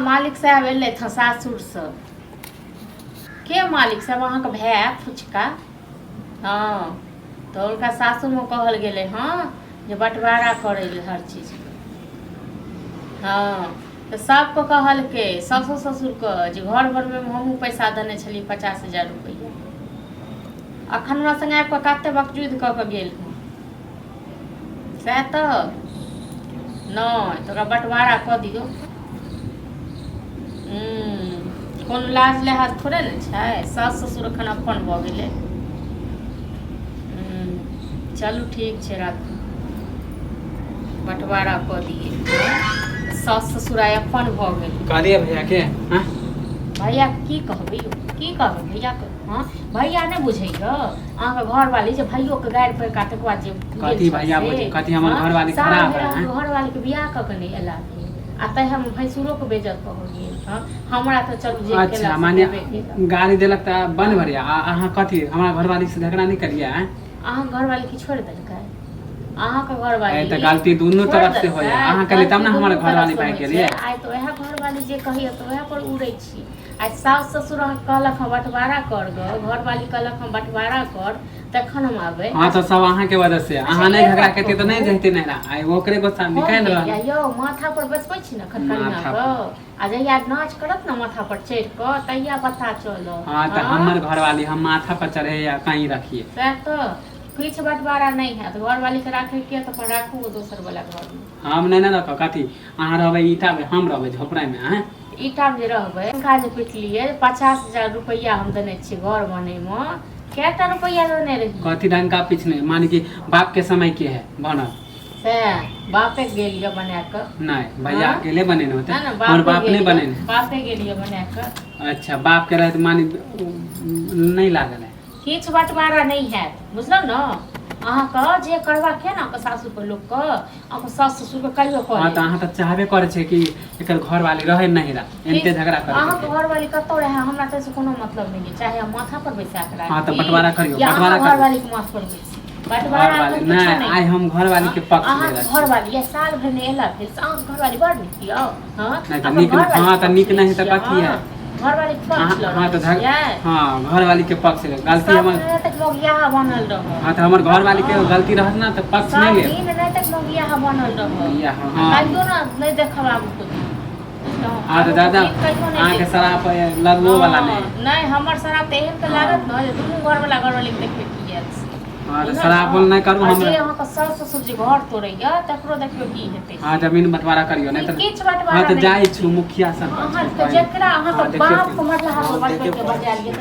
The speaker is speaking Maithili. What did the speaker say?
मालिक साहब एले था सासुर से। के मालिक साहब अहाँ के भाई फुचका। हाँ तो उनका सासुर में कहल गेले हाँ जे बंटवारा करे हर चीज। हाँ तो सबको कहल के ससुर ससुर के जे घर भर में हमहूँ पैसा देने छली 50,000 रुपया। अखन हमरा संगे आबि कऽ कते बकजुद कऽ के गेल सएह तऽ नहीं तो बंटवारा कऽ दियो। कोनो लाज लिहाज थोड़े ने छै। सास ससुर एखन अपन भऽ गेलै। चलू ठीक छै राखू बंटवारा कऽ दिए। सास ससुर आइ अपन भऽ गेलै। कहलिए भैया के भैया की कहबै की कहबै भैया के। हाँ भैया नहीं बुझे अहाँ घर वाली जे भैयो के गाड़ि पर काटे के बाद जे कथी भैया बुझे कथी हमर घर वाली खराब है। घर वाली के बियाह क के नहीं एला आ तै हम भैंसुरो के बेइज्जत भ गेल। हां हमरा त चलू जे अच्छा माने गाड़ी देलक त बन भरिया अहाँ कथी हमरा घर वाली से झगड़ा नहीं करिया है। अहाँ घर वाली की छोड़ देलकै। अहाँ के घर वाली त गलती दोनों तरफ से होय। अहाँ कहले तब ना हमर घर वाली भाई के लिए आइ तो वह घर वाली जे कहिए तो वह पर उड़ै छी। आ सास ससुर कहलक हम बंटवारा कर ग घर वाली कहलक हम बंटवारा कर तखन हम आबे। हां तो सब अहाँ के वजह से अहाँ नहीं झगड़ा करते तो नहीं जहते नहीं ना आइ ओकरे गुस्सा निकाल रहा यो माथा पर बसबै छी न खटकरिया क आ जहिया नाच करत न माथा पर चढ़ क तहिया पता चलो। हां तो हमर घर वाली हम माथा पर चढ़े या कहीं रखिए सैह तो कुछ बंटवारा नहीं है तो घर वाली के राखे के तो पर राखू दोसर वाला घर में। हम नहीं ना रख कथी अहाँ रहबै ईटा में हम रहबै झोपड़ा में। हैं ईटा में रहबै का जे पिटलिए 50,000 रुपया हम देने छी घर बने में। केटा रुपया देने रही कथी डंका पिछने माने कि बाप के समय के है बनल से बापे गेलिए बना के। नहीं भैया अकेले बने न होते ना और बाप नहीं बने बापे गेलिए बना के। अच्छा बाप के रहते माने नहीं लागल है किछ बंटवारा नहीं है बुझलो न। अहाँ का जे करवा के ना के सासुर के लोग के अहाँ सास ससुर के कहियो करे। हां त अहाँ त चाहबे करे छे कि एकर घर वाली रहे नहीं रा एनते झगड़ा करे। अहाँ के घर वाली कतो रहे हमरा त से कोनो मतलब नहीं है चाहे हम माथा पर बैसा के रहे। हां त बंटवारा करियो बंटवारा घर वाली के माथ पर बैसी बंटवारा नहीं आई हम घर वाली के पक्ष में। ले घर वाली साल भर ने एला फिर अहाँ घर वाली बड़ नीक यौ। हां नहीं निक हां त निक नहीं त कथी है घर वाली के पक्ष ल। हां त हां घर वाली के पक्ष ले गलती हमर तक लोग यहां बनल रहो। हां त हमर घर वाली के गलती रहत ना त पक्ष नहीं ले दिन नहीं तक लोग यहां बनल रहो। हां काइयो ना नहीं देखबा को। हां त दादा अहाँ के शराब लगलो वाला नहीं हमर शराब त एहन त लागत न जे दुनू घर वाला घर वाली के देखे की है। हां त शराब बोल नहीं करू हम जे अहाँ के सास ससुर जे घर तोड़ैया तकरो देखियो की हेतै। हां जमीन बंटवारा करियो नहीं त किछ बंटवारा हां त जाई छु मुखिया सब अहाँ के जेकरा अहाँ के बाप के मतलब हाथ बंटवा के बजा लिए।